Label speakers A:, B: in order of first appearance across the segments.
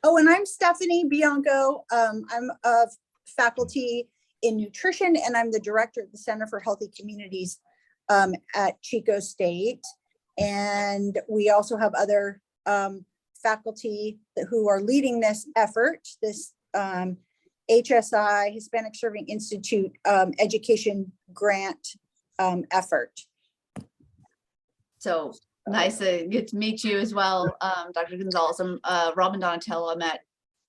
A: Oh, and I'm Stephanie Bianco. I'm a faculty in nutrition, and I'm the director at the Center for Healthy Communities at Chico State. And we also have other faculty who are leading this effort, this HSI, Hispanic Serving Institute education grant effort.
B: So nice to get to meet you as well, Dr. Gonzalez. I'm Robin Donatello. I'm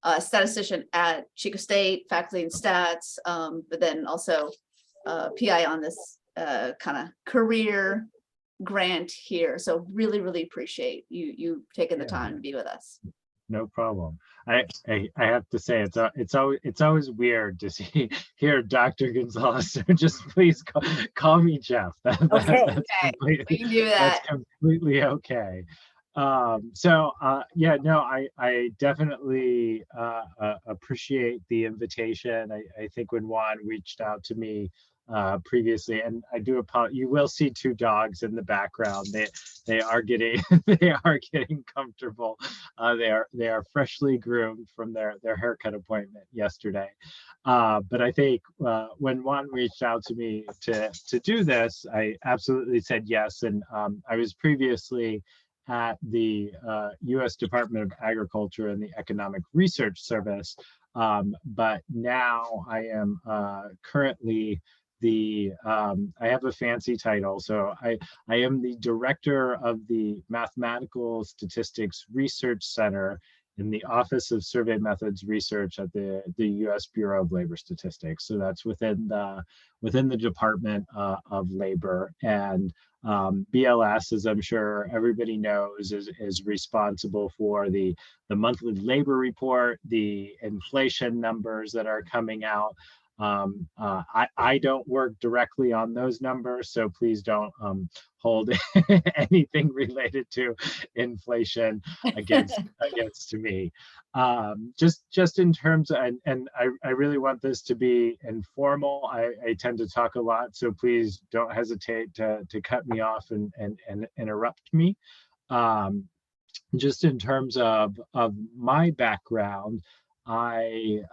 B: a statistician at Chico State, faculty in stats, but then also PI on this kind of career grant here. So really appreciate you taking the time to be with us.
C: No problem. I have to say it's always weird to hear Dr. Gonzalez. So just please call me Jeff.
A: Okay.
B: We can do that.
C: That's completely okay. Yeah, no, I definitely appreciate the invitation. I think when Juan reached out to me previously, and I do apologize, you will see two dogs in the background. They are getting comfortable. They are freshly groomed from their haircut appointment yesterday. But I think when Juan reached out to me to do this, I absolutely said yes. And I was previously at the U.S. Department of Agriculture and the Economic Research Service, but now I am currently I have a fancy title. So I am the director of the Mathematical Statistics Research Center in the Office of Survey Methods Research at the U.S. Bureau of Labor Statistics. So that's within the Department of Labor. And BLS, as I'm sure everybody knows, is responsible for the monthly labor report, the inflation numbers that are coming out. I don't work directly on those numbers, so please don't hold anything related to inflation against me. Just in terms of, and I really want this to be informal. I tend to talk a lot, so please don't hesitate to cut me off and interrupt me. Just in terms of my background, I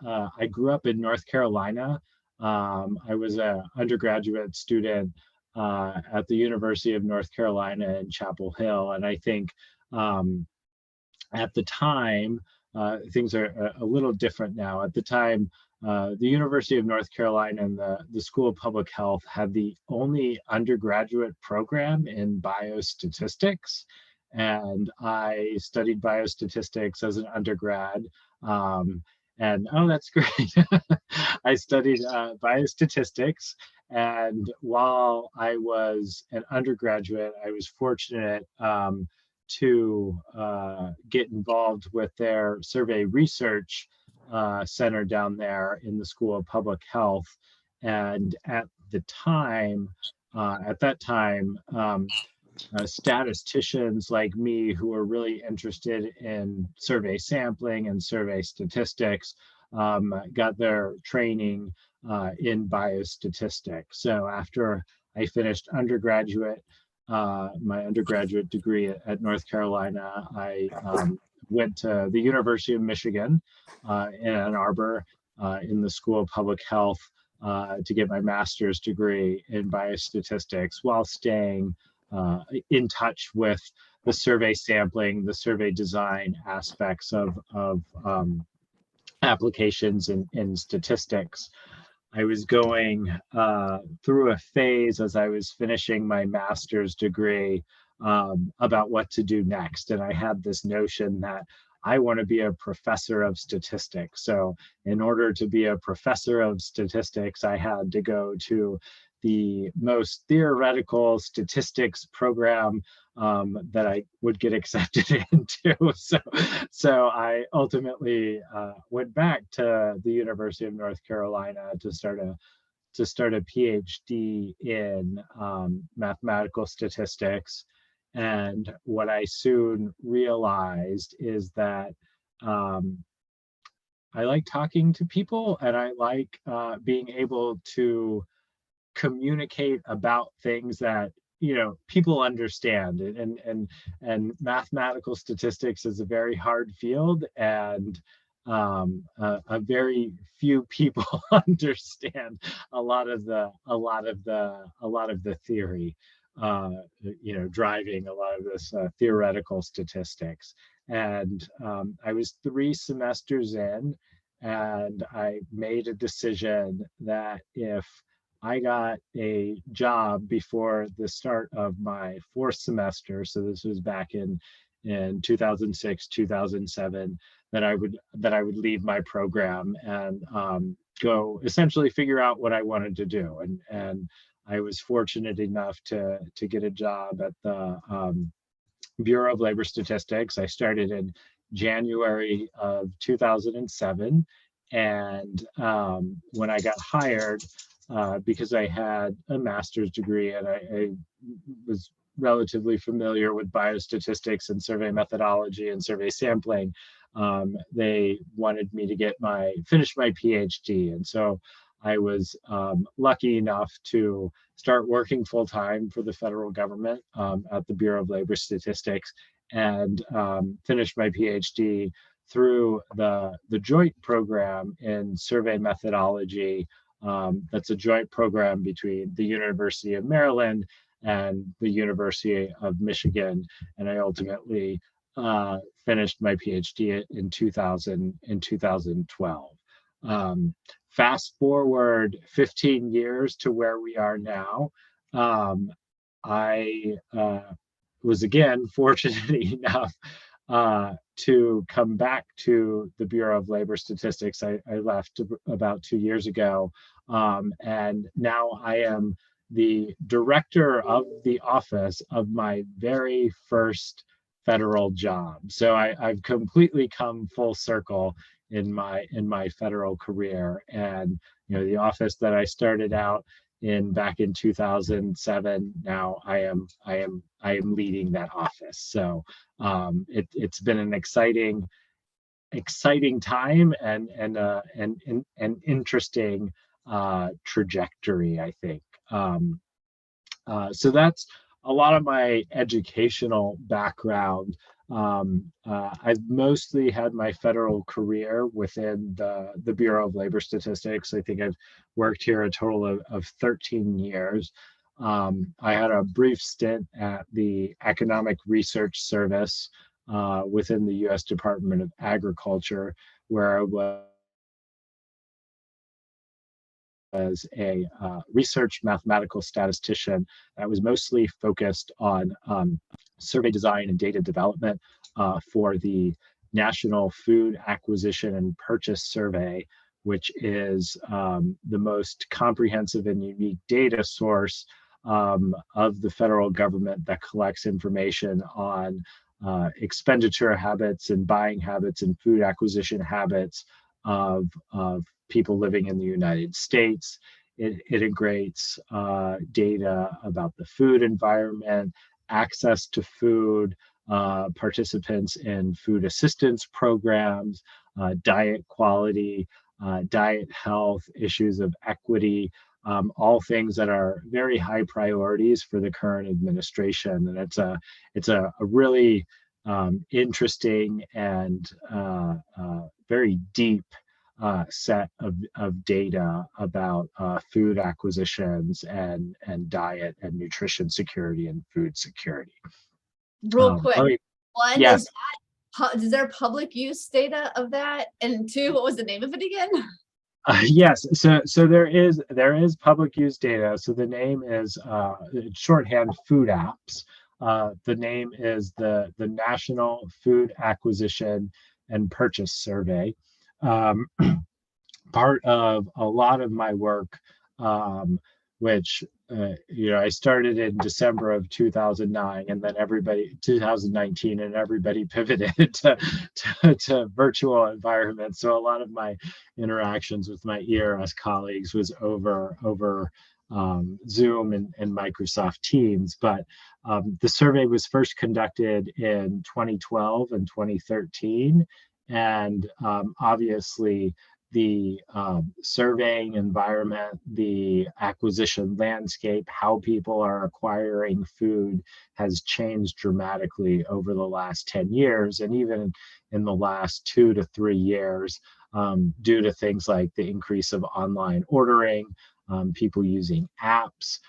C: grew up in North Carolina. I was an undergraduate student at the University of North Carolina in Chapel Hill. And I think at the time, things are a little different now. At the time, the University of North Carolina and the School of Public Health had the only undergraduate program in biostatistics. And I studied biostatistics as an undergrad. And oh, that's great. I studied biostatistics. And while I was an undergraduate, I was fortunate to get involved with their survey research center down there in the School of Public Health. And at that time, statisticians like me who were really interested in survey sampling and survey statistics got their training in biostatistics. So after I finished my undergraduate degree at North Carolina, I went to the University of Michigan in Ann Arbor in the School of Public Health to get my master's degree in biostatistics while staying in touch with the survey sampling, the survey design aspects of applications in statistics. I was going through a phase as I was finishing my master's degree about what to do next. And I had this notion that I want to be a professor of statistics. So in order to be a professor of statistics, I had to go to the most theoretical statistics program that I would get accepted into. So I ultimately went back to the University of North Carolina to start a PhD in mathematical statistics. And what I soon realized is that I like talking to people, and I like being able to communicate about things that people understand it, and mathematical statistics is a very hard field, and a very few people understand a lot of the theory, driving a lot of this theoretical statistics. And I was 3 semesters in, and I made a decision that if I got a job before the start of my 4th semester, so this was back in 2006, 2007, that I would leave my program and go essentially figure out what I wanted to do. And I was fortunate enough to get a job at the Bureau of Labor Statistics. I started in January of 2007. And when I got hired, because I had a master's degree and I was relatively familiar with biostatistics and survey methodology and survey sampling, they wanted me to finish my PhD. And so I was lucky enough to start working full time for the federal government at the Bureau of Labor Statistics, and finish my PhD through the joint program in survey methodology. That's a joint program between the University of Maryland and the University of Michigan. And I ultimately finished my PhD in 2012. Fast forward 15 years to where we are now. I was again fortunate enough to come back to the Bureau of Labor Statistics. I left about 2 years ago, and now I am the director of the office of my very first federal job. So I've completely come full circle in my federal career. And the office that I started out back in 2007, now I am leading that office. So it's been an exciting time and an interesting trajectory, I think. So that's a lot of my educational background. I've mostly had my federal career within the Bureau of Labor Statistics. I think I've worked here a total of 13 years. I had a brief stint at the Economic Research Service within the U.S. Department of Agriculture, where I was as a research mathematical statistician that was mostly focused on survey design and data development for the National Food Acquisition and Purchase Survey, which is the most comprehensive and unique data source of the federal government that collects information on expenditure habits and buying habits and food acquisition habits of people living in the United States. It integrates data about the food environment, access to food, participants in food assistance programs, diet quality, diet health, issues of equity, all things that are very high priorities for the current administration. And it's a really interesting and very deep set of data about food acquisitions and diet and nutrition security and food security.
B: Real quick, one,
C: yes.
B: is there public use data of that? And 2, what was the name of it again?
C: Yes, so there is public use data. So the name is shorthand food apps. The name is the National Food Acquisition and Purchase Survey. Part of a lot of my work, which I started in December of 2009, and then 2019, and everybody pivoted to virtual environments. So a lot of my interactions with my ERS colleagues was over Zoom and Microsoft Teams. But the survey was first conducted in 2012 and 2013, and obviously the surveying environment, the acquisition landscape, how people are acquiring food has changed dramatically over the last 10 years, and even in the last 2 to 3 years, due to things like the increase of online ordering, people using apps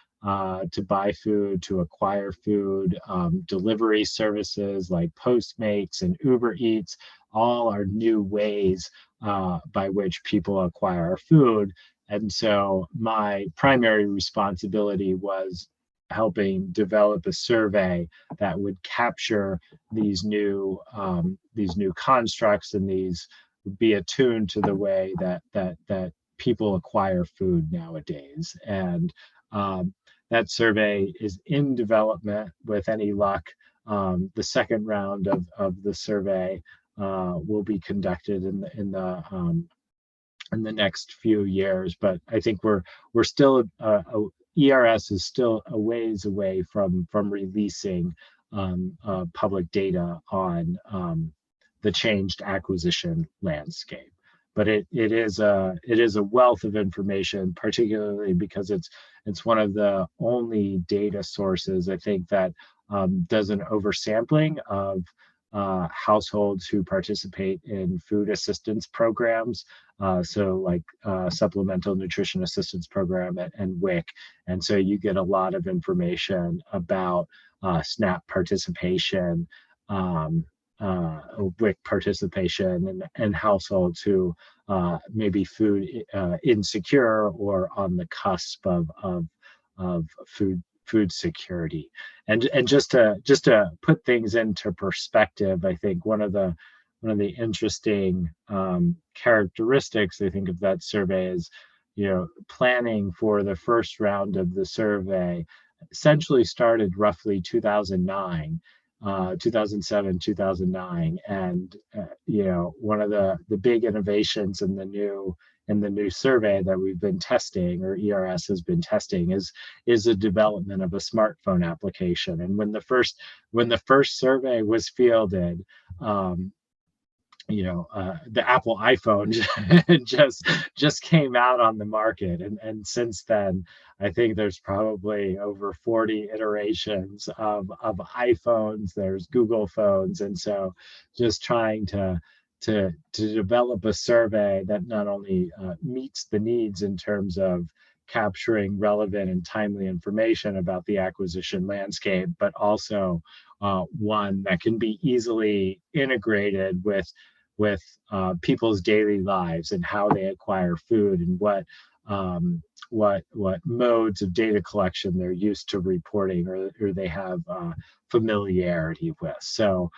C: to buy food, to acquire food, delivery services like Postmates and Uber Eats, all are new ways by which people acquire food. And so my primary responsibility was helping develop a survey that would capture these new constructs, and these be attuned to the way that people acquire food nowadays. And that survey is in development. With any luck, the second round of the survey will be conducted in the next few years. But I think we're still ERS is still a ways away from releasing public data on the changed acquisition landscape. But it is a wealth of information, particularly because it's one of the only data sources, I think, that does an oversampling of households who participate in food assistance programs, so like Supplemental Nutrition Assistance Program and WIC. And so you get a lot of information about SNAP participation, WIC participation, and households who may be food insecure or on the cusp of food security. And just to put things into perspective, I think one of the interesting characteristics, I think, of that survey is, planning for the first round of the survey essentially started roughly 2009. 2007, 2009, and one of the big innovations in the new survey that we've been testing, or ERS has been testing, is the development of a smartphone application. And when the first survey was fielded, the Apple iPhone just came out on the market, and since then I think there's probably over 40 iterations of iPhones. There's Google phones, and so just trying to develop a survey that not only meets the needs in terms of capturing relevant and timely information about the acquisition landscape, but also one that can be easily integrated with people's daily lives and how they acquire food, and what modes of data collection they're used to reporting, or they have familiarity with. So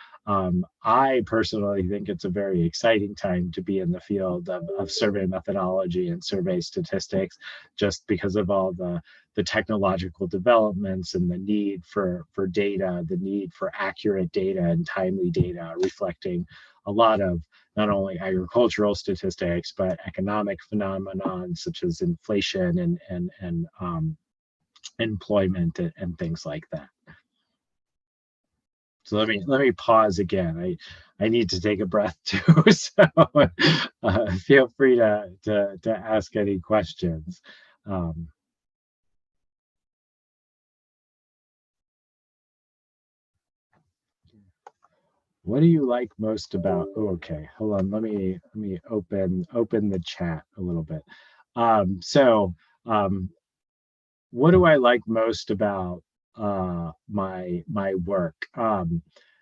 C: I personally think it's a very exciting time to be in the field of survey methodology and survey statistics, just because of all the technological developments and the need for data, the need for accurate data and timely data, reflecting a lot of not only agricultural statistics, but economic phenomena such as inflation and employment and things like that. So let me pause again. I need to take a breath too. So feel free to ask any questions. What do you like most about? Oh, okay, hold on. Let me open the chat a little bit. What do I like most about my work?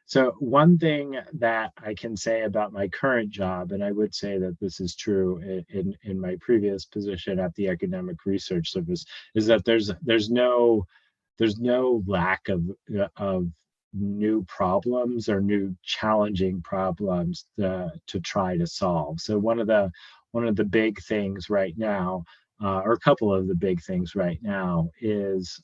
C: So one thing that I can say about my current job, and I would say that this is true in my previous position at the Academic Research Service, is that there's no lack of new problems or new challenging problems to try to solve. So one of the big things right now, or a couple of the big things right now, is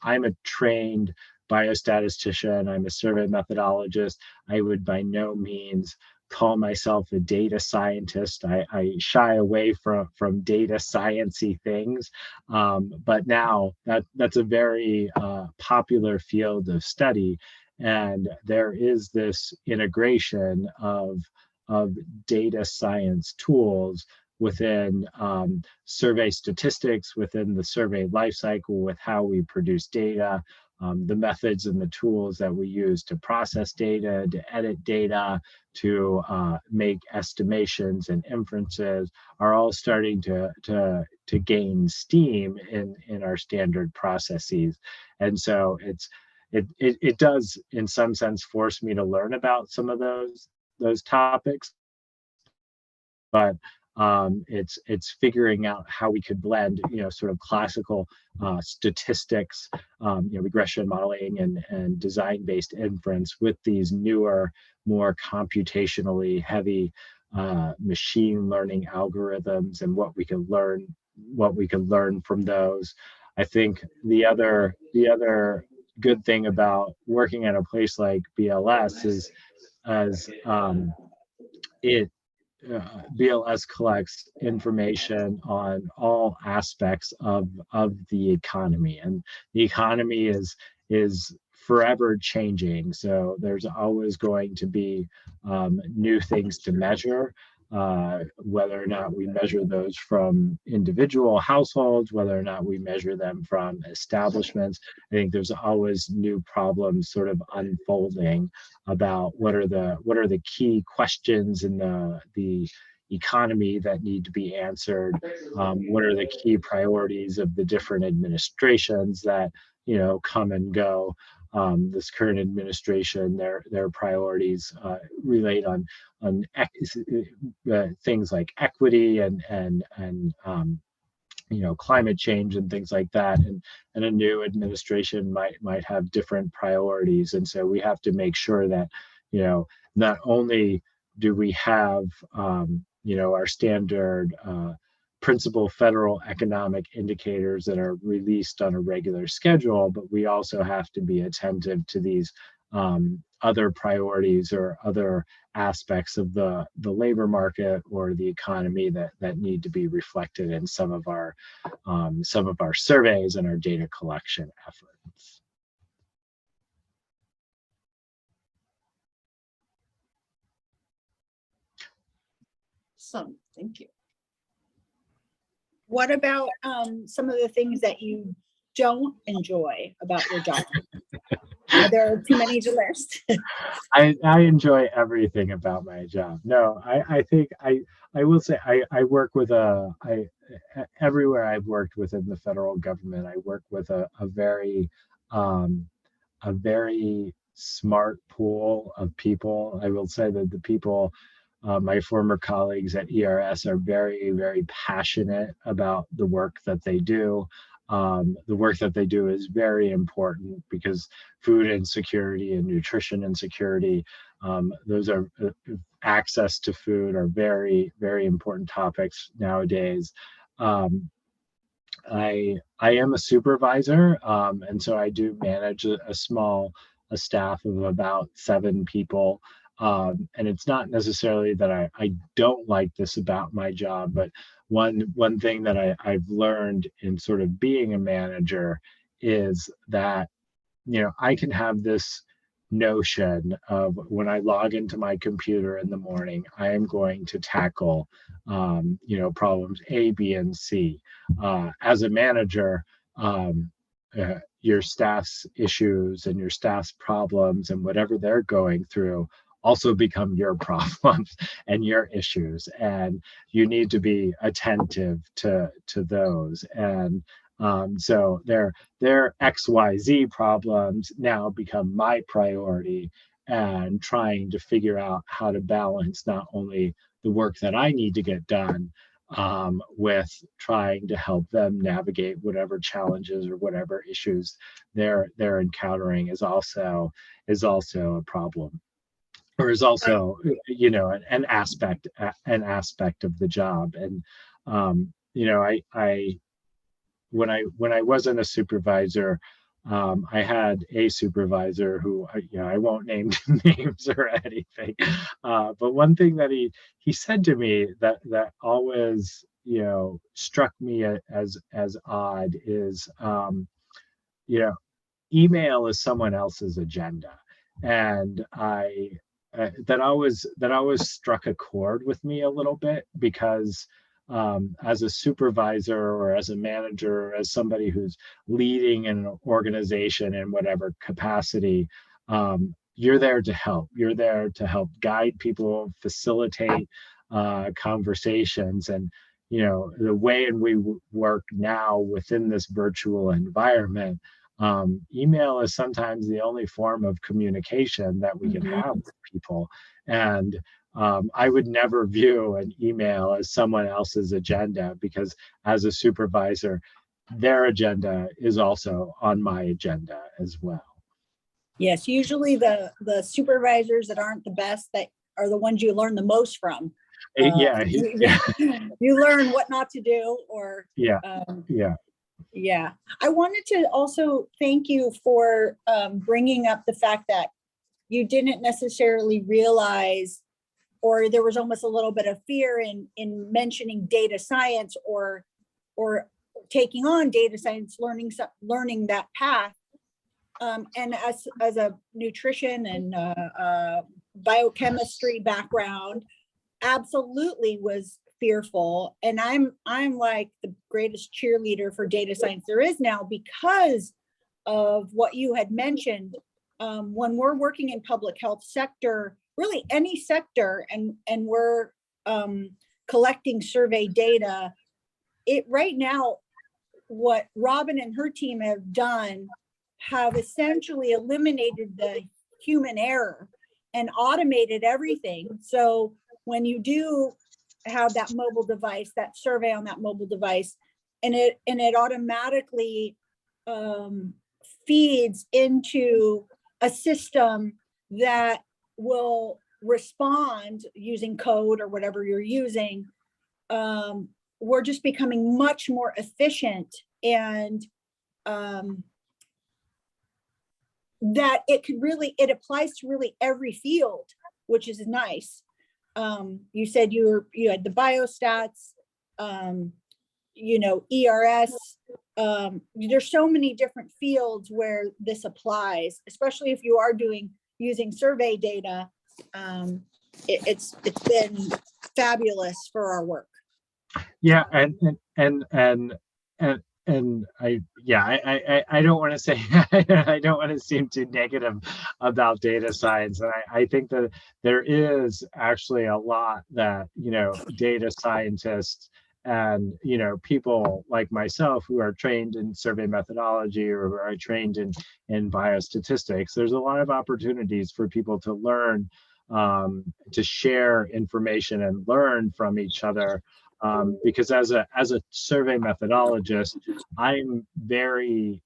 C: I'm a trained biostatistician. I'm a survey methodologist. I would by no means call myself a data scientist. I shy away from data sciencey things, but now that's a very popular field of study, and there is this integration of data science tools within survey statistics, within the survey lifecycle, with how we produce data, the methods and the tools that we use to process data, to edit data, to make estimations and inferences are all starting to gain steam in our standard processes. And so it does in some sense force me to learn about some of those topics, but it's figuring out how we could blend, sort of classical statistics, regression modeling and design-based inference with these newer, more computationally heavy machine learning algorithms, and what we can learn from those. I think the other good thing about working at a place like BLS is as it BLS collects information on all aspects of the economy, and the economy is forever changing. So there's always going to be new things to measure, whether or not we measure those from individual households, whether or not we measure them from establishments. I think there's always new problems sort of unfolding about what are the key questions in the economy that need to be answered. What are the key priorities of the different administrations that come and go? This current administration, their priorities relate on things like equity and climate change and things like that, and a new administration might have different priorities. And so we have to make sure that not only do we have our standard principal federal economic indicators that are released on a regular schedule, but we also have to be attentive to these other priorities or other aspects of the labor market or the economy that need to be reflected in some of our surveys and our data collection efforts.
B: Awesome, thank you.
A: What about some of the things that you don't enjoy about your job? There are too many to list.
C: I enjoy everything about my job. No, I think I will say I work with everywhere I've worked within the federal government, I work with a very smart pool of people. I will say that the people, my former colleagues at ERS, are very, very passionate about the work that they do. The work that they do is very important because food insecurity and nutrition insecurity, those are access to food are very, very important topics nowadays. I am a supervisor, and so I do manage a staff of about 7 people. And it's not necessarily that I don't like this about my job, but one thing that I've learned in sort of being a manager is that I can have this notion of when I log into my computer in the morning, I am going to tackle problems A, B, and C. As a manager, your staff's issues and your staff's problems and whatever they're going through also become your problems and your issues, and you need to be attentive to those. And so their XYZ problems now become my priority, and trying to figure out how to balance not only the work that I need to get done with trying to help them navigate whatever challenges or whatever issues they're encountering is also a problem, or is also an aspect of the job. And I when I wasn't a supervisor, I had a supervisor who I won't name names or anything, but one thing that he said to me that always struck me as odd is email is someone else's agenda, and that always struck a chord with me a little bit, because as a supervisor or as a manager or as somebody who's leading an organization in whatever capacity, you're there to help. You're there to help guide people, facilitate conversations. And, you know, the way in we work now within this virtual environment, email is sometimes the only form of communication that we can have with people. And I would never view an email as someone else's agenda, because as a supervisor, their agenda is also on my agenda as well.
A: Yes, usually the supervisors that aren't the best, that are the ones you learn the most from.
C: Yeah,
A: You learn what not to do, or
C: yeah, yeah.
A: Yeah, I wanted to also thank you for bringing up the fact that you didn't necessarily realize, or there was almost a little bit of fear in mentioning data science, or taking on data science, learning that path. And as a nutrition and biochemistry background, absolutely was fearful. And I'm like the greatest cheerleader for data science there is now, because of what you had mentioned. When we're working in public health sector, really any sector, and we're collecting survey data, right now, what Robin and her team have done have essentially eliminated the human error and automated everything. So when you do have that mobile device, that survey on that mobile device, and it automatically feeds into a system that will respond using code or whatever you're using, we're just becoming much more efficient, and that it applies to really every field, which is nice. You said you had the biostats, ERS. There's so many different fields where this applies, especially if you are using survey data. It's been fabulous for our work.
C: Yeah, and I don't want to say I don't want to seem too negative about data science, and I think that there is actually a lot that, you know, data scientists and, you know, people like myself who are trained in survey methodology or who are trained in biostatistics, there's a lot of opportunities for people to learn, to share information and learn from each other. Because as a survey methodologist, I'm very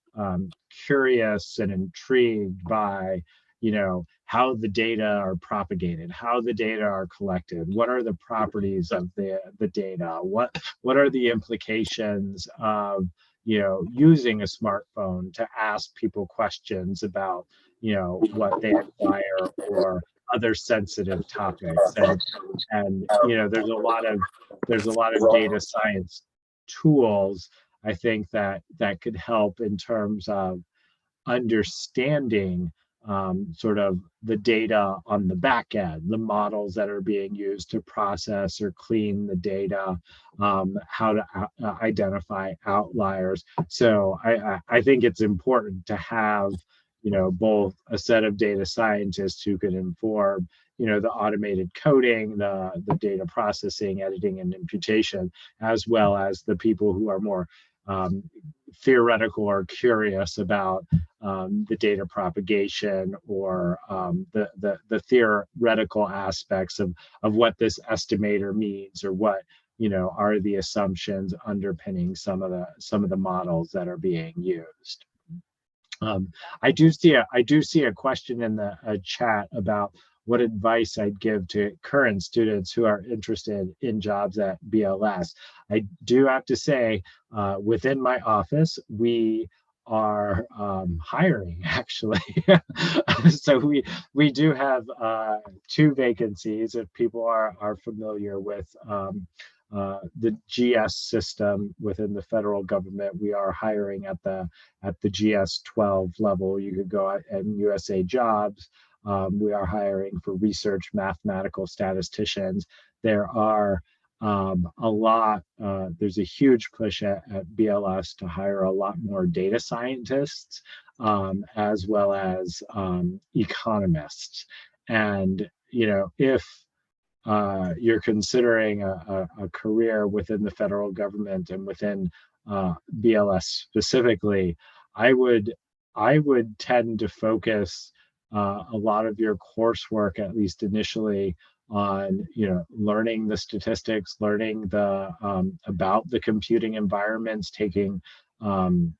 C: curious and intrigued by, you know, how the data are propagated, how the data are collected, what are the properties of the data, what are the implications of, you know, using a smartphone to ask people questions about, you know, what they acquire or other sensitive topics. And you know, there's a lot of data science tools, I think, that could help in terms of understanding sort of the data on the back end, the models that are being used to process or clean the data, how to identify outliers. So I think it's important to have, you know, both a set of data scientists who can inform, you know, the automated coding, the data processing, editing, and imputation, as well as the people who are more theoretical or curious about the data propagation or the theoretical aspects of what this estimator means, or what, you know, are the assumptions underpinning some of the models that are being used. I do see a question in the chat about what advice I'd give to current students who are interested in jobs at BLS. I do have to say, within my office, we are hiring, actually. So we do have 2 vacancies. If people are familiar with the GS system within the federal government, we are hiring at the GS 12 level. You could go at USA Jobs. We are hiring for research mathematical statisticians. There are there's a huge push at BLS to hire a lot more data scientists, as well as economists. And, if you're considering a career within the federal government and within BLS specifically, I would tend to focus a lot of your coursework, at least initially, on learning the statistics, learning the about the computing environments, taking um,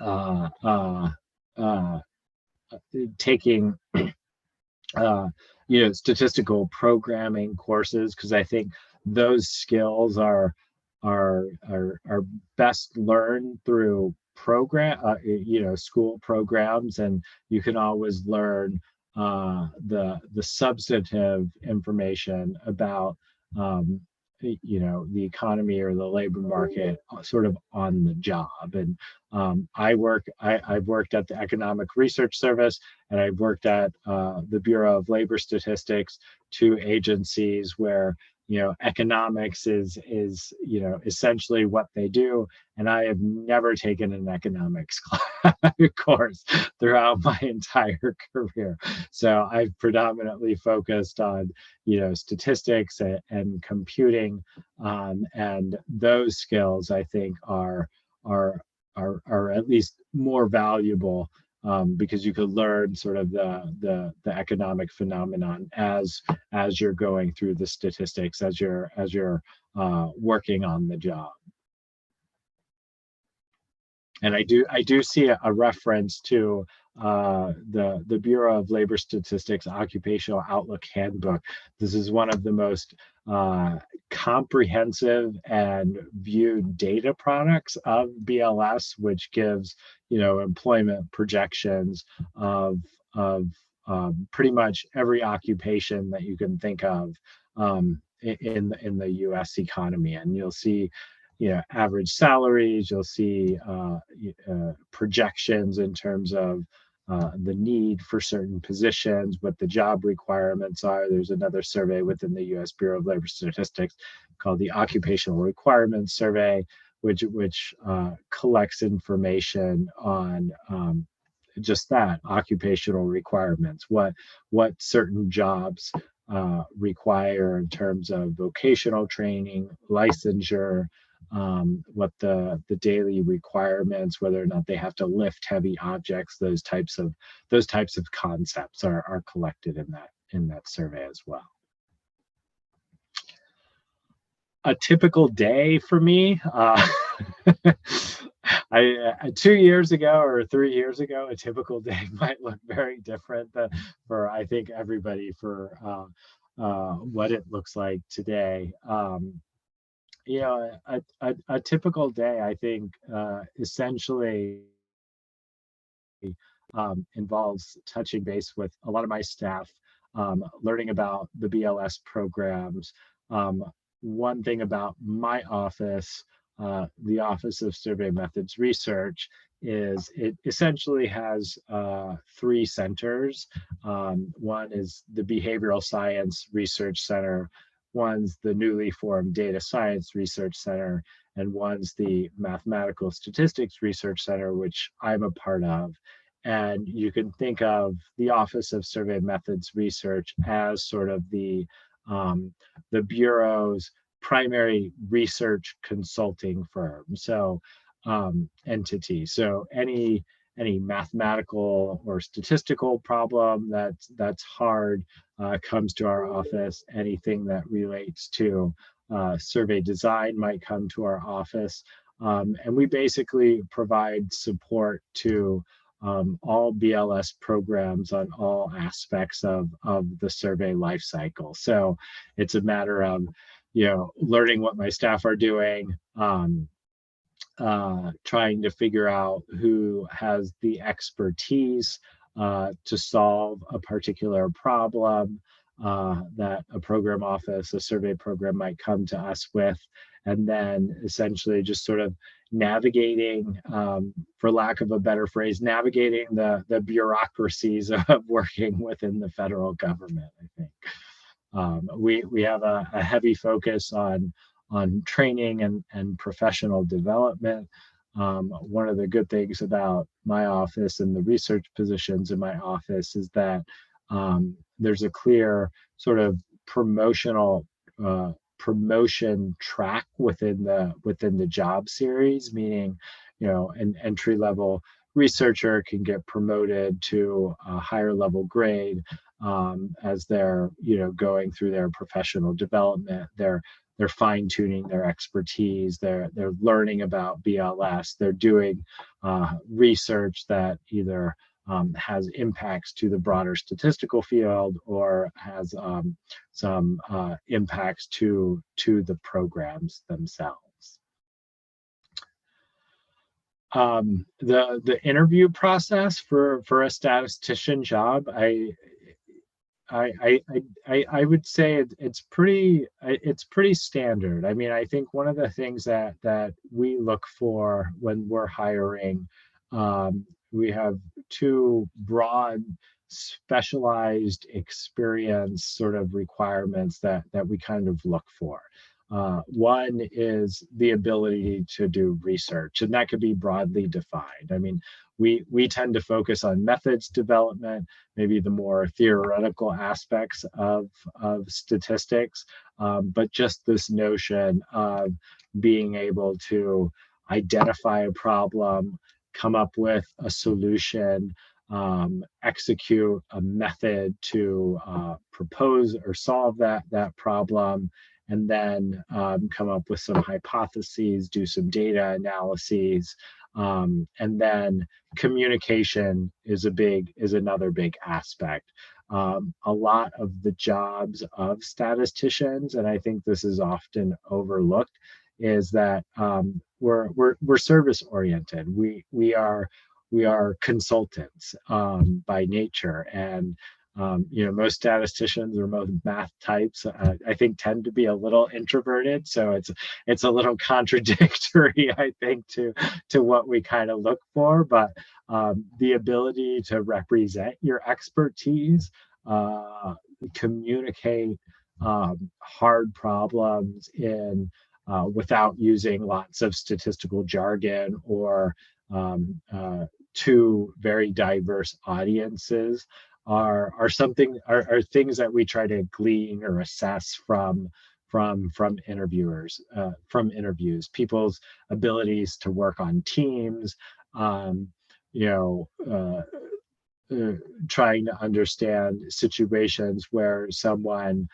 C: uh, uh, uh, taking statistical programming courses, because I think those skills are best learned through school programs, and you can always learn the substantive information about the economy or the labor market sort of on the job. And I've worked at the Economic Research Service, and I've worked at the Bureau of Labor Statistics, two agencies where economics is essentially what they do, and I have never taken an economics course throughout my entire career. So I've predominantly focused on statistics and computing, and those skills I think are at least more valuable, because you could learn sort of the economic phenomenon as you're going through the statistics, as you're working on the job. And I do see a reference to the Bureau of Labor Statistics Occupational Outlook Handbook. This is one of the most comprehensive and viewed data products of BLS, which gives employment projections of pretty much every occupation that you can think of in the U.S. economy. And you'll see average salaries, you'll see projections in terms of the need for certain positions, what the job requirements are. There's another survey within the U.S. Bureau of Labor Statistics called the Occupational Requirements Survey, which collects information on just that, occupational requirements, what certain jobs require in terms of vocational training, licensure, what the daily requirements, whether or not they have to lift heavy objects, those types of concepts are collected in that survey as well. A typical day for me, I 2 years ago or 3 years ago, a typical day might look very different for I think everybody for what it looks like today. A typical day, I think, essentially involves touching base with a lot of my staff, learning about the BLS programs. One thing about my office, the Office of Survey Methods Research, is it essentially has 3 centers. One is the Behavioral Science Research Center, one's the newly formed Data Science Research Center, and one's the Mathematical Statistics Research Center, which I'm a part of. And you can think of the Office of Survey Methods Research as sort of the Bureau's primary research consulting firm, so entity. So any mathematical or statistical problem that's hard comes to our office. Anything that relates to survey design might come to our office, and we basically provide support to all BLS programs on all aspects of the survey lifecycle. So it's a matter of learning what my staff are doing, trying to figure out who has the expertise to solve a particular problem that a program office, a survey program might come to us with, and then essentially just sort of navigating, for lack of a better phrase, navigating the bureaucracies of working within the federal government, I think. We have a heavy focus on training and professional development. One of the good things about my office and the research positions in my office is that there's a clear sort of promotional promotion track within the job series, meaning, an entry level researcher can get promoted to a higher level grade as they're going through their professional development. They're fine tuning their expertise. They're learning about BLS. They're doing research that either has impacts to the broader statistical field or has some impacts to the programs themselves. The interview process for a statistician job, I would say it's pretty standard. I mean, I think one of the things that we look for when we're hiring, we have two broad specialized experience sort of requirements that we kind of look for. One is the ability to do research, and that could be broadly defined. I mean, we tend to focus on methods development, maybe the more theoretical aspects of statistics, but just this notion of being able to identify a problem, come up with a solution, execute a method to propose or solve that problem, and then come up with some hypotheses, do some data analyses, and then communication is another big aspect. A lot of the jobs of statisticians, and I think this is often overlooked, is that we're service oriented. We are consultants by nature, and most statisticians or most math types, I think, tend to be a little introverted. So it's a little contradictory, I think, to what we kind of look for. But the ability to represent your expertise, communicate hard problems in without using lots of statistical jargon or to very diverse audiences are things that we try to glean or assess from interviewers, from interviews. People's abilities to work on teams, trying to understand situations where someone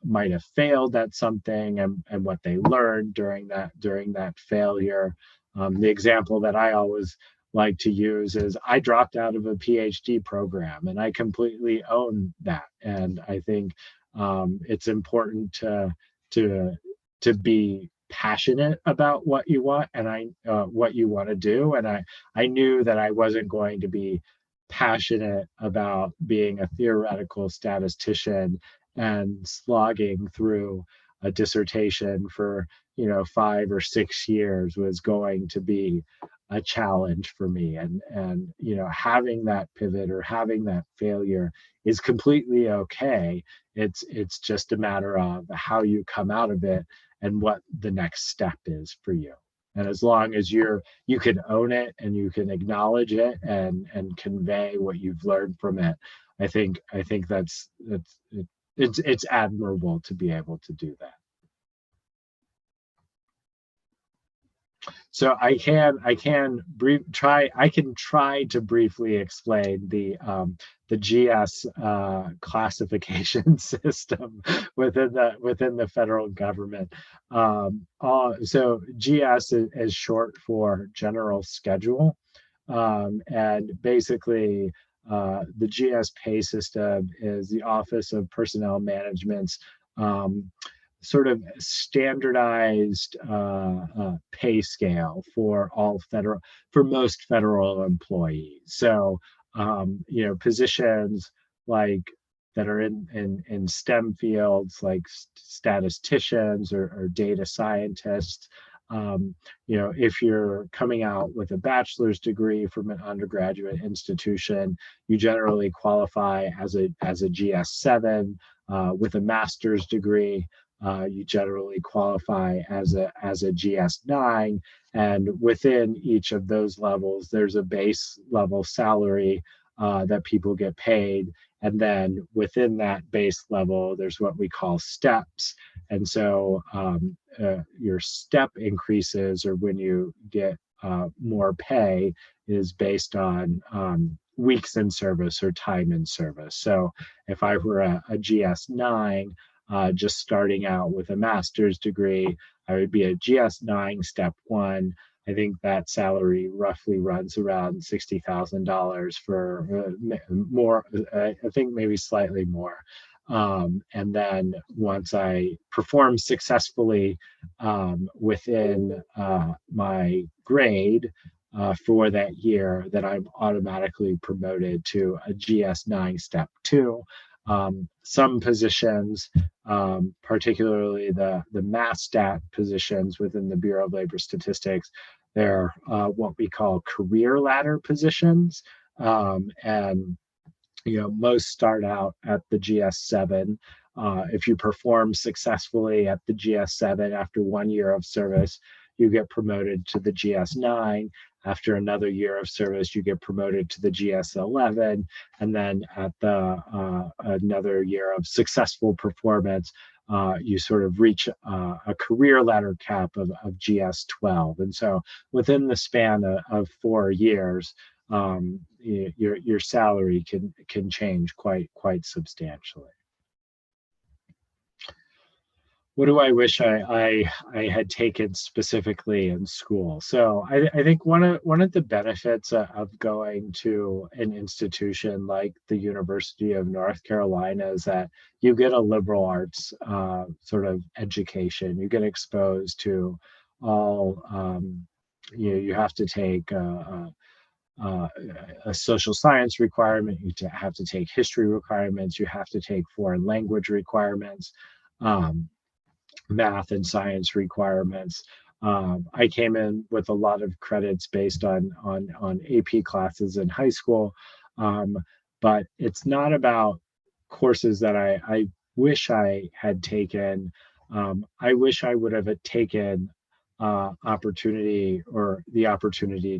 C: might have failed at something and what they learned during that failure. The example that I always like to use is I dropped out of a PhD program, and I completely own that. And I think it's important to be passionate about what you want and what you want to do. And I knew that I wasn't going to be passionate about being a theoretical statistician and slogging through a dissertation for 5 or 6 years was going to be a challenge for me. And having that pivot or having that failure is completely okay. It's just a matter of how you come out of it and what the next step is for you. And as long as you can own it and you can acknowledge it and convey what you've learned from it, I think it's admirable to be able to do that. So I can try to briefly explain the GS classification system within the federal government. So GS is short for General Schedule, and basically the GS pay system is the Office of Personnel Management's sort of standardized pay scale for most federal employees. So positions like that are in STEM fields like statisticians or data scientists, If you're coming out with a bachelor's degree from an undergraduate institution, you generally qualify as a GS7. With a master's degree, you generally qualify as a GS9. And within each of those levels, there's a base level salary that people get paid. And then within that base level, there's what we call steps. And so your step increases, or when you get more pay, is based on weeks in service or time in service. So if I were a GS9, just starting out with a master's degree, I would be a GS9 step 1. I think that salary roughly runs around $60,000 for more, I think maybe slightly more. And then once I perform successfully within my grade for that year, then I'm automatically promoted to a GS9 step 2. Some positions, particularly the MassStat positions within the Bureau of Labor Statistics, they're what we call career ladder positions. And most start out at the GS7. If you perform successfully at the GS7 after 1 year of service, you get promoted to the GS9. After another year of service, you get promoted to the GS11, and then at another year of successful performance, you sort of reach a career ladder cap of GS12. And so within the span of 4 years, your salary can change quite substantially. What do I wish I had taken specifically in school? So I think one of the benefits of going to an institution like the University of North Carolina is that you get a liberal arts sort of education. You get exposed to all, you have to take a social science requirement, you have to take history requirements, you have to take foreign language requirements. Math and science requirements. I came in with a lot of credits based on AP classes in high school, but it's not about courses that I wish I had taken. I wish I would have taken the opportunity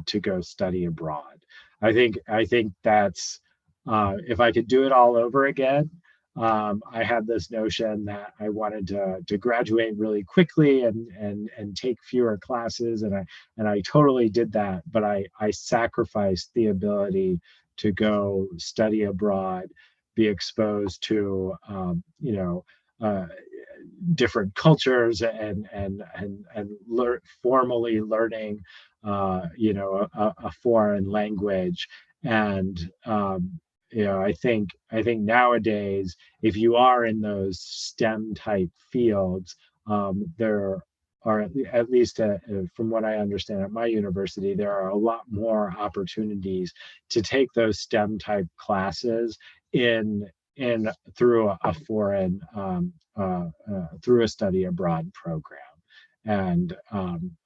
C: to go study abroad. I think that's if I could do it all over again. I had this notion that I wanted to graduate really quickly and take fewer classes, and I totally did that, but I sacrificed the ability to go study abroad, be exposed to different cultures and formally learning a foreign language. And I think nowadays, if you are in those STEM type fields, there are at least from what I understand at my university, there are a lot more opportunities to take those STEM type classes through a foreign through a study abroad program. And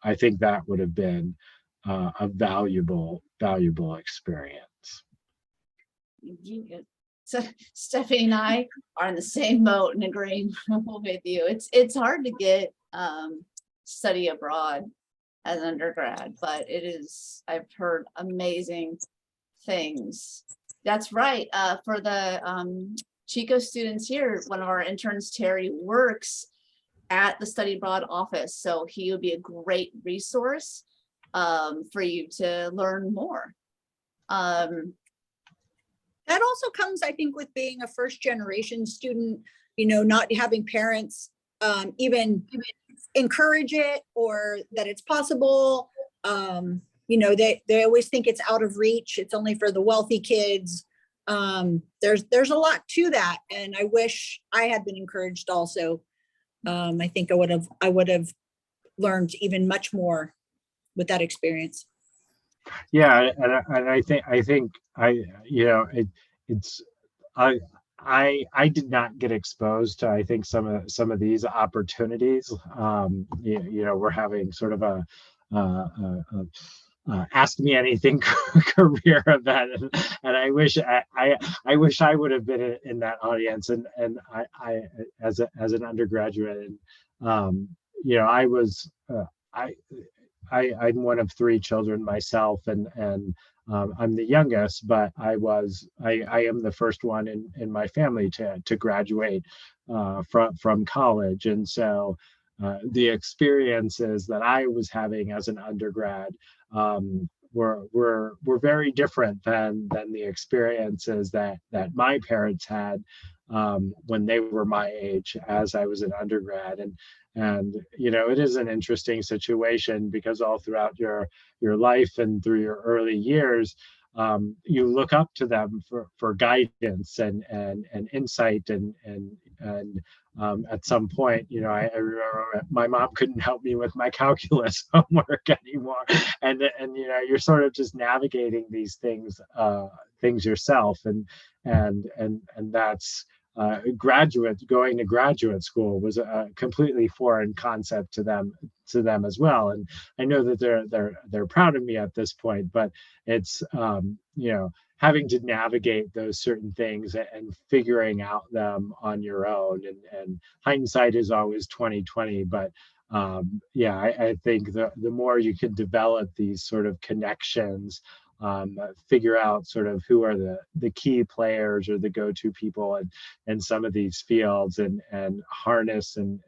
C: I think that would have been a valuable experience.
B: So Stephanie and I are in the same boat and agreeing with you. It's hard to get study abroad as an undergrad, but I've heard amazing things. That's right. For the Chico students here, one of our interns, Terry, works at the study abroad office, so he would be a great resource for you to learn more.
A: That also comes, I think, with being a first generation student, not having parents even encourage it or that it's possible. They always think it's out of reach. It's only for the wealthy kids. There's a lot to that. And I wish I had been encouraged also. I think I would have learned even much more with that experience.
C: Yeah, and I think I did not get exposed to, I think, some of these opportunities. You know, we're having sort of a ask me anything career event, and I wish I would have been in that audience, and I as an undergraduate, and you know, I was I I'm one of three children myself, and I'm the youngest, but I am the first one in my family to graduate from college, and so the experiences that I was having as an undergrad were very different than the experiences that my parents had when they were my age as I was an undergrad. And you know, it is an interesting situation because all throughout your life and through your early years, you look up to them for guidance and insight and at some point, you know, I remember my mom couldn't help me with my calculus homework anymore, and you know, you're sort of just navigating these things yourself, and that's going to graduate school was a completely foreign concept to them as well. And I know that they're proud of me at this point, but it's you know, having to navigate those certain things and figuring out them on your own. And hindsight is always 2020, but yeah, I think the more you can develop these sort of connections, figure out sort of who are the key players or the go-to people in some of these fields, and harness and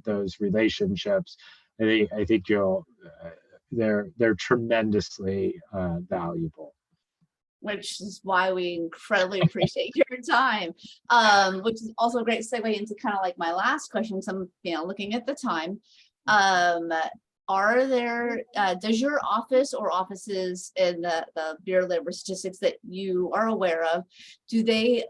C: those relationships. I think you'll they're tremendously valuable.
B: Which is why we incredibly appreciate your time. Which is also a great segue into kind of like my last question. So you know, looking at the time, are there, does your office or offices in the Bureau of Labor Statistics that you are aware of, do they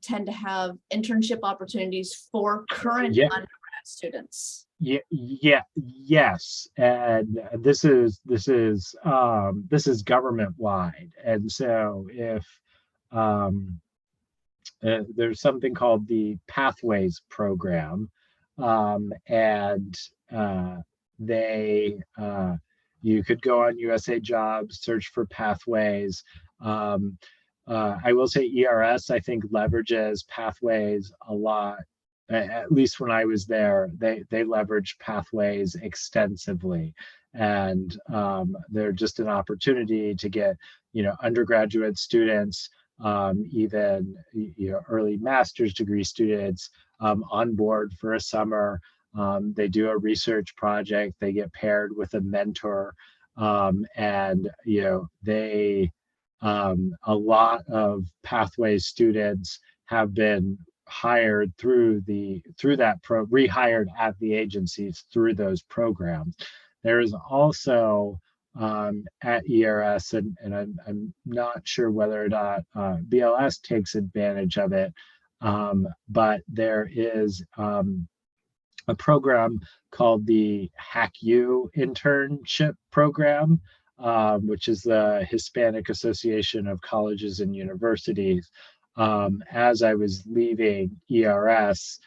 B: tend to have internship opportunities for current undergrad students?
C: Yes, and this is government wide, and so if there's something called the Pathways program, and they you could go on USA Jobs, search for Pathways. I will say ERS, I think, leverages Pathways a lot. At least when I was there, they leverage Pathways extensively, and they're just an opportunity to get, you know, undergraduate students, even, you know, early master's degree students on board for a summer. They do a research project, they get paired with a mentor, and you know, they a lot of Pathways students have been hired rehired at the agencies through those programs. There is also at ERS, and I'm not sure whether or not BLS takes advantage of it, but there is a program called the HackU internship program, which is the Hispanic Association of Colleges and Universities. As I was leaving ERS,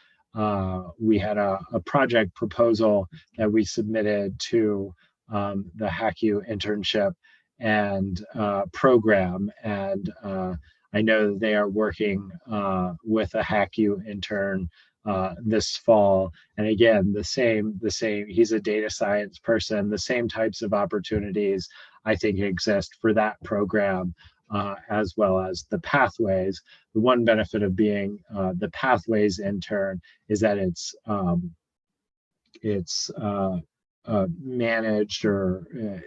C: we had a project proposal that we submitted to the HackU internship and program, and I know that they are working with a HackU intern this fall. And again, the same, he's a data science person, the same types of opportunities I think exist for that program, as well as the Pathways. The one benefit of being the Pathways intern is that it's managed or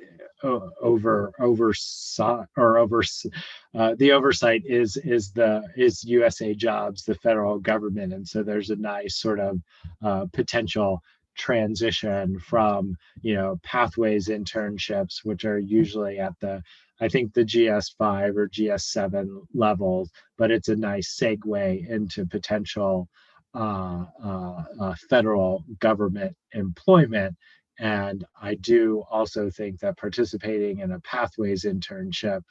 C: oversaw or over the oversight is USA Jobs, the federal government, and so there's a nice sort of potential transition from, you know, Pathways internships, which are usually at I think the GS5 or GS7 levels, but it's a nice segue into potential federal government employment. And I do also think that participating in a Pathways internship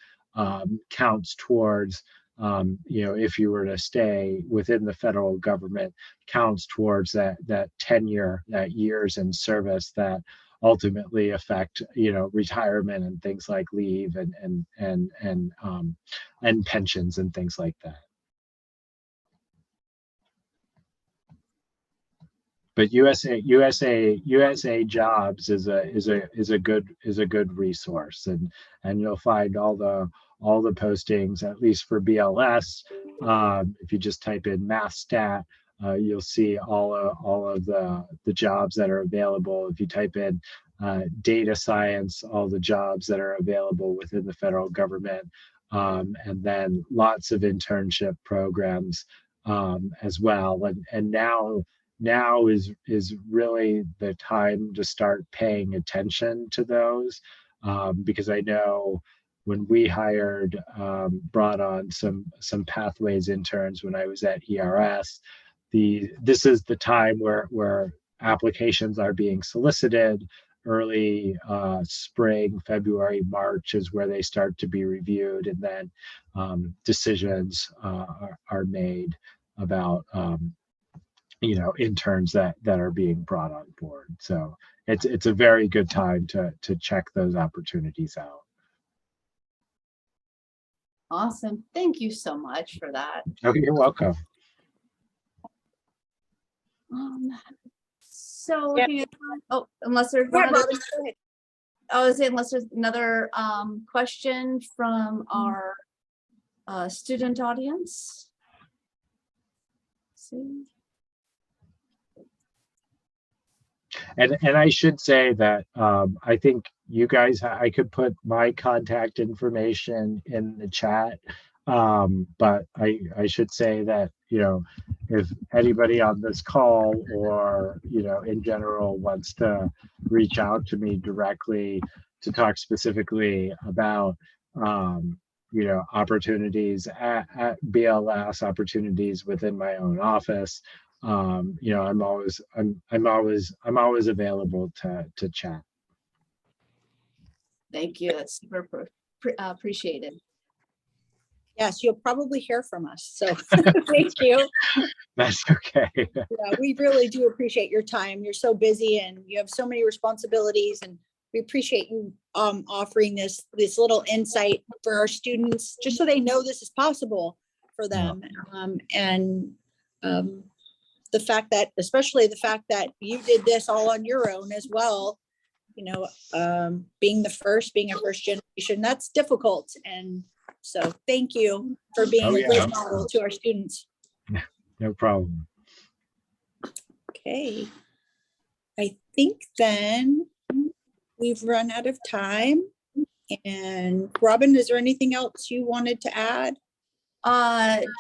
C: counts towards if you were to stay within the federal government, counts towards that tenure, that years in service that ultimately affect, retirement and things like leave and pensions and things like that. But USA Jobs is a good resource, and you'll find all the postings, at least for BLS. If you just type in math stat, you'll see all of the jobs that are available. If you type in data science, all the jobs that are available within the federal government, and then lots of internship programs as well. And now is really the time to start paying attention to those, because I know when we brought on some pathways interns when I was at ERS, this is the time where applications are being solicited. Early spring, February, March is where they start to be reviewed, and then decisions are made about interns that are being brought on board. So it's a very good time to check those opportunities out.
B: Awesome. Thank you so much for that.
C: Oh, you're welcome.
B: So
A: Yeah.
B: unless there's
A: Yeah,
B: one other,
A: Robin, go ahead.
B: I was saying, unless there's another question from our student audience. Let's see.
C: And I should say that I think you guys, I could put my contact information in the chat, but I should say that, if anybody on this call or, in general wants to reach out to me directly to talk specifically about, opportunities at BLS, opportunities within my own office, I'm always available to chat.
B: Thank you. That's super appreciated.
A: Yes, you'll probably hear from us. So thank you.
C: That's okay.
A: Yeah, we really do appreciate your time. You're so busy and you have so many responsibilities, and we appreciate you offering this little insight for our students, just so they know this is possible for them. Especially the fact that you did this all on your own as well, being a first generation, that's difficult. And so thank you for being a great model to our students.
C: No problem.
A: Okay. I think then we've run out of time. And Robin, is there anything else you wanted to add?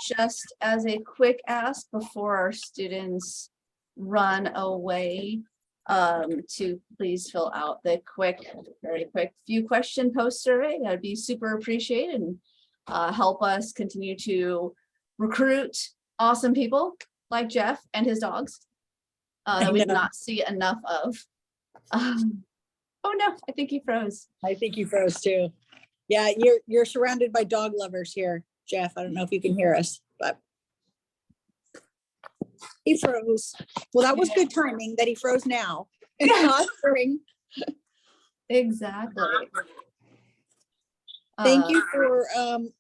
B: Just as a quick ask before our students run away, to please fill out the very quick few question post survey. That'd be super appreciated, and help us continue to recruit awesome people like Jeff and his dogs that we do not see enough of. Oh no, I think he froze.
A: I think you froze too. Yeah, you're surrounded by dog lovers here, Jeff. I don't know if you can hear us, but he froze. Well, that was good timing that he froze now. Not during.
B: Exactly.
A: Thank you for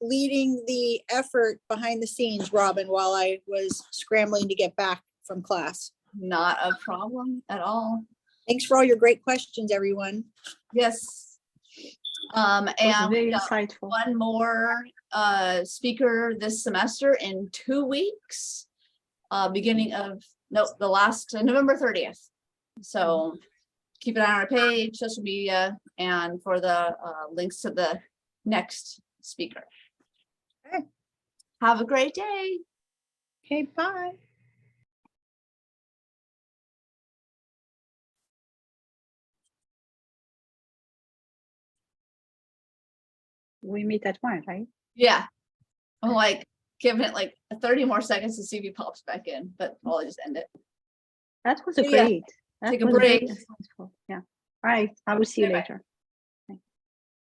A: leading the effort behind the scenes, Robin, while I was scrambling to get back from class.
B: Not a problem at all.
A: Thanks for all your great questions, everyone.
B: Yes. And
D: very insightful.
B: One more speaker this semester in 2 weeks, beginning of the last November 30th. So keep an eye on our page, social media, and for the links to the next speaker.
A: Okay.
B: Have a great day.
A: Okay, bye.
D: We meet at 1, right?
B: Yeah. I'm like giving it like 30 more seconds to see if he pops back in, but I'll just end it.
D: That was
B: Yeah.
D: great.
B: Take a
D: was very
B: break.
D: insightful. Yeah. All right. I will see you
B: Bye-bye.
D: later.